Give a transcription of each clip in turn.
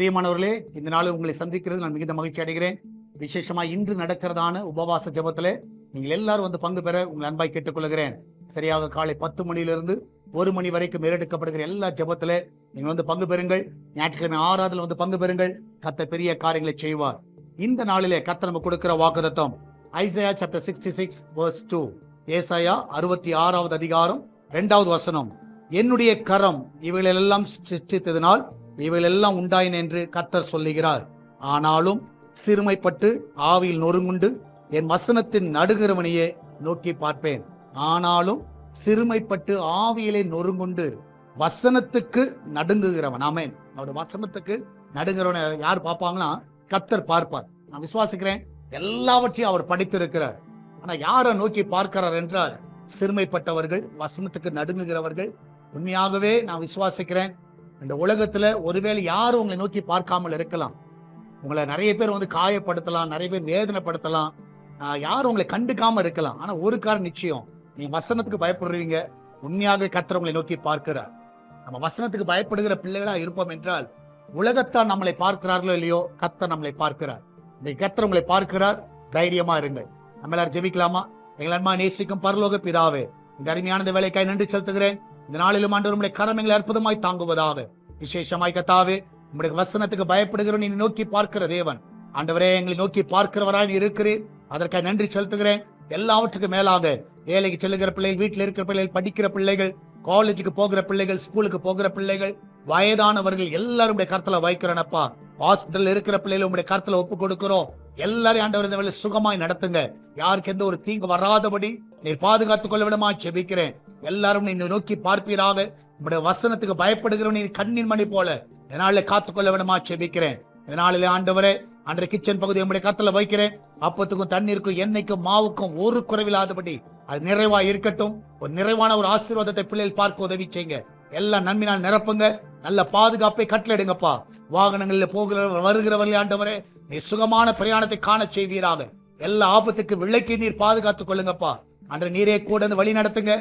பிரியமானவர்களே, இந்த நாள் உங்களை சந்திக்கிறது நான் மிகுந்த மகிழ்ச்சி அடைகிறேன். விசேஷமா இன்று நடக்கிறதான உபவாச ஜெபத்திலே நீங்கள் எல்லாரும் வந்து பங்கு பெற உங்களை அன்பாய் கேட்டுக்கொள்கிறேன். சரியாக காலை 10 மணியிலிருந்து 1 மணி வரைக்கும் ஏறெடுக்கப்படுகிற எல்லா ஜெபத்திலே நீங்கள் வந்து பங்கு பெறுங்கள். ஞாயிற்றுக்கிழமை ஆராதனை வந்து பங்கு பெறுங்கள். கர்த்தர் பெரிய காரியங்களை செய்வார். இந்த நாளிலே கர்த்தர் நமக்கு கொடுக்கிற வாக்குத்தத்தம் ஐசையா சாப்டர் 66 verse 2. ஏசாயா 66வது அதிகாரம் 2வது வசனம். என்னுடைய கரம் இவைகளெல்லாம் சிருஷ்டித்ததினால் இவைகளெல்லாம் உண்டாயின என்று கர்த்தர் சொல்லுகிறார். ஆனாலும் சிறுமைப்பட்டு ஆவியில் நொறுங்குண்டு என் வசனத்தின் நடுகிறவனையே நோக்கி பார்ப்பேன். ஆனாலும் சிறுமைப்பட்டு ஆவியிலே நொறுங்குண்டு வசனத்துக்கு நடுங்குகிறவன். ஆமென். அவருடைய வசனத்துக்கு நடுங்கிறவனை யார் பார்ப்பாங்கன்னா கர்த்தர் பார்ப்பார். நான் விசுவாசிக்கிறேன் எல்லாவற்றையும் அவர் படித்திருக்கிறார். ஆனா யாரை நோக்கி பார்க்கிறார் என்றால் சிறுமைப்பட்டவர்கள், வசனத்துக்கு நடுங்குகிறவர்கள். உண்மையாகவே நான் விசுவாசிக்கிறேன் இந்த உலகத்துல ஒருவேளை யாரும் உங்களை நோக்கி பார்க்காமல் இருக்கலாம். உங்களை நிறைய பேர் வந்து காயப்படுத்தலாம், நிறைய பேர் வேதனைப்படுத்தலாம், யாரும் உங்களை கண்டுக்காம இருக்கலாம். ஆனா ஒரு காரணம் நிச்சயம், நீங்க வசனத்துக்கு பயப்படுறீங்க. உண்மையாகவே கர்த்தர் உங்களை நோக்கி பார்க்கிறார். நம்ம வசனத்துக்கு பயப்படுகிற பிள்ளைகளா இருப்போம் என்றால் உலகத்தான் நம்மளை பார்க்கிறார்களோ இல்லையோ, கர்த்தர் நம்மளை பார்க்கிறார். இந்த கர்த்தர் உங்களை பார்க்கிறார். தைரியமா இருங்கள். நம்ம எல்லாரும் ஜெபிக்கலாமா? எங்கள் அன்பா நேசிக்கும் பரலோக பிதாவே, இந்த அருமையான வேலைக்காய் நன்றி செலுத்துகிறேன். இந்த நாளிலும் ஆண்டவர் உம்முடைய கரம் எங்களை அற்புதமாய் தாங்குவதாக. விசேஷமாய் கர்த்தாவே, உம்முடைய வசனத்துக்கு பயப்படுகிற நீ நோக்கி பார்க்கிற தேவன். ஆண்டவரே, எங்களை நோக்கி பார்க்கிறவராய் நீ இருக்கிறீர். அதற்காக நன்றி செலுத்துகிறேன். எல்லாவற்றுக்கும் மேலாக வேலைக்கு செல்லுகிற பிள்ளைகள், வீட்டில் இருக்கிற பிள்ளைகள், படிக்கிற பிள்ளைகள், காலேஜுக்கு போகிற பிள்ளைகள், ஸ்கூலுக்கு போகிற பிள்ளைகள், வயதானவர்கள் எல்லாரும் கருத்துல வைக்கிறேனப்பா. ஹாஸ்பிட்டல் இருக்கிற பிள்ளைகள் உங்களுடைய கருத்துல ஒப்பு கொடுக்கிறோம். எல்லாரும் ஆண்டவர் இந்த வேலை சுகமாய் நடத்துங்க. யாருக்கு எந்த ஒரு தீங்கு வராதபடி நீர் பாதுகாத்துக் கொள்ள விடமா செபிக்கிறேன். எல்லாரும் நீ நோக்கி பார்ப்பீராக. உங்களுடைய வசனத்துக்கு பயப்படுகிறவன் நீ கண்ணின் மணி போல இதனால காத்துக்கொள்ள விடமா செபிக்கிறேன். இதனாலே ஆண்டவரே, அன்றைய கிச்சன் பகுதி உங்களுடைய கருத்துல வைக்கிறேன். அப்பத்துக்கும் தண்ணீருக்கும் எண்ணெய்க்கும் மாவுக்கும் ஒரு குறைவில்லாதபடி அது நிறைவா இருக்கட்டும். ஒரு நிறைவான ஒரு ஆசீர்வாதத்தை பிள்ளைகள் பார்க்க உதவி செய்யுங்க. எல்லா நன்மையினால் நிரப்புங்க. நல்ல பாதுகாப்பை கட்டளையிடுங்கப்பா. வாகனங்களில் போகிற வருகிறவர்கள் ஆண்டவரே, நீ சுகமான பிரயாணத்தை காண செய்வீராக. எல்லா ஆபத்துக்கு விலைக்கு நீர் பாதுகாத்துக் கொள்ளுங்கப்பா. அன்று நீரே கூட வழி நடத்துங்க.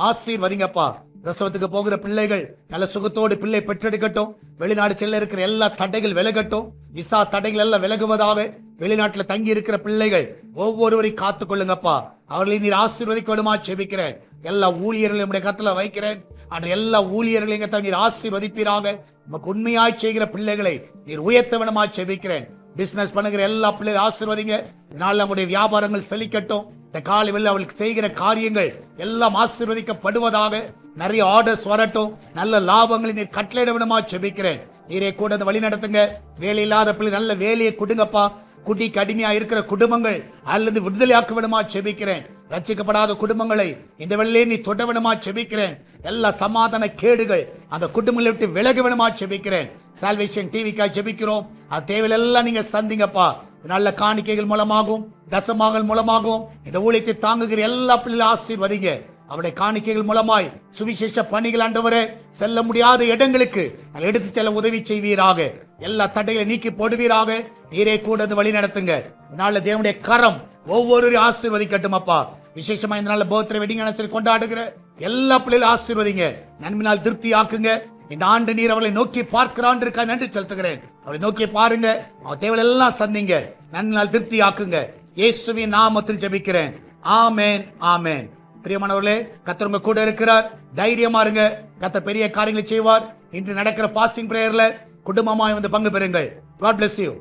ஆசீர்வதிங்கப்பா. பிரசவத்துக்கு போகிற பிள்ளைகள் நல்ல சுகத்தோடு பிள்ளை பெற்றெடுக்கட்டும். வெளிநாடு செல்ல இருக்கிற எல்லா தடைகள் விலகட்டும். விசா தடைகள் எல்லாம் விலகுவதாக. வெளிநாட்டுல தங்கி இருக்கிற பிள்ளைகள் ஒவ்வொருவரையும் காத்துக் கொள்ளுங்கப்பா. அவர்களை நீர் ஆசீர்வதிக்க விடுமா செபிக்கிறேன். எல்லா ஊழியர்களையும் உடைய கருத்துல வைக்கிறேன். அன்று எல்லா ஊழியர்களையும் நீர் ஆசீர்வதிப்பீராக. நமக்கு உண்மையாய் செய்கிற பிள்ளைகளை நீர் உயர்த்த விடமா செபிக்கிறேன். பிசினஸ் பண்ணுகிற எல்லா பிள்ளைகள் ஆசீர்வதிங்க. நாள் நம்முடைய வியாபாரங்கள் செழிக்கட்டும். இந்த காலையில் அவளுக்கு செய்கிற காரியங்கள் எல்லாம் ஆசீர்வதிக்கப்படுவதாக. நிறைய ஆர்டர்ஸ் வரட்டும். நல்ல லாபங்களை நீர் கட்டளையிட விடமா செபிக்கிறேன். நீரே கூட வழி நடத்துங்க. வேலை இல்லாத பிள்ளை நல்ல வேலையை கொடுங்கப்பா. குடிக்கு அடிமையா இருக்கிற குடும்பங்கள் அல்லது விடுதலையாக்க விடமா செபிக்கிறேன். ரட்சிக்கப்படாத குடும்பங்களை இந்த வெள்ளையே நீ தொட விடமா செபிக்கிறேன். எல்லா சமாதான கேடுகள் அந்த குடும்பங்களை விட்டு விலக விடமா செபிக்கிறேன். சால்வேஷன் டிவிக்காய் ஜெபிக்கிறோம். அது தேவையெல்லாம் நீங்க சந்திங்கப்பா. நல்ல காணிக்கைகள் மூலமாகவும் தசமாகல் மூலமாகவும் இந்த ஊழியத்தை தாங்குகிற எல்லா பிள்ளைகளும் ஆசீர்வதிங்க. அவருடைய காணிக்கைகள் மூலமாய் சுவிசேஷ பணிகள் ஆண்டவரே செல்ல முடியாத இடங்களுக்கு எடுத்து செல்ல உதவி செய்வீராக. எல்லா தடைகளை நீக்கி போடுவீராக. நீரே கூட வழி நடத்துங்க. நாள தேவனுடைய கரம் ஒவ்வொருவரையும் ஆசீர்வதிக்கட்டும் அப்பா. விசேஷமா இந்த நாள் பர்த்டே வெட்டிங் அனிவர்சரி கொண்டாடுகிற எல்லா பிள்ளைகளும் ஆசீர்வதிங்க. நன்மையினால் திருப்தி ஆக்குங்க. இந்த ஆண்டு நீர் அவர்களை நோக்கி பார்க்கிறான் இருக்கா நன்றி செலுத்துகிறேன். அவரை நோக்கி பாருங்க. அவர் தேவைகள் எல்லாம் சந்திங்க. நன்மையினால் திருப்தி ஆக்குங்க. இயேசுவின் நாமத்தில் ஜெபிக்கிறேன். ஆமென், ஆமென். பிரியமானவர்களே, கர்த்தர் உங்க கூட இருக்கிறார். தைரியமா இருங்க. கர்த்தர் பெரிய காரியங்களை செய்வார். இன்று நடக்கிற ஃபாஸ்டிங் பிரேயர்ல குடும்பமாய் வந்து பங்கு பெறுங்கள். God bless you.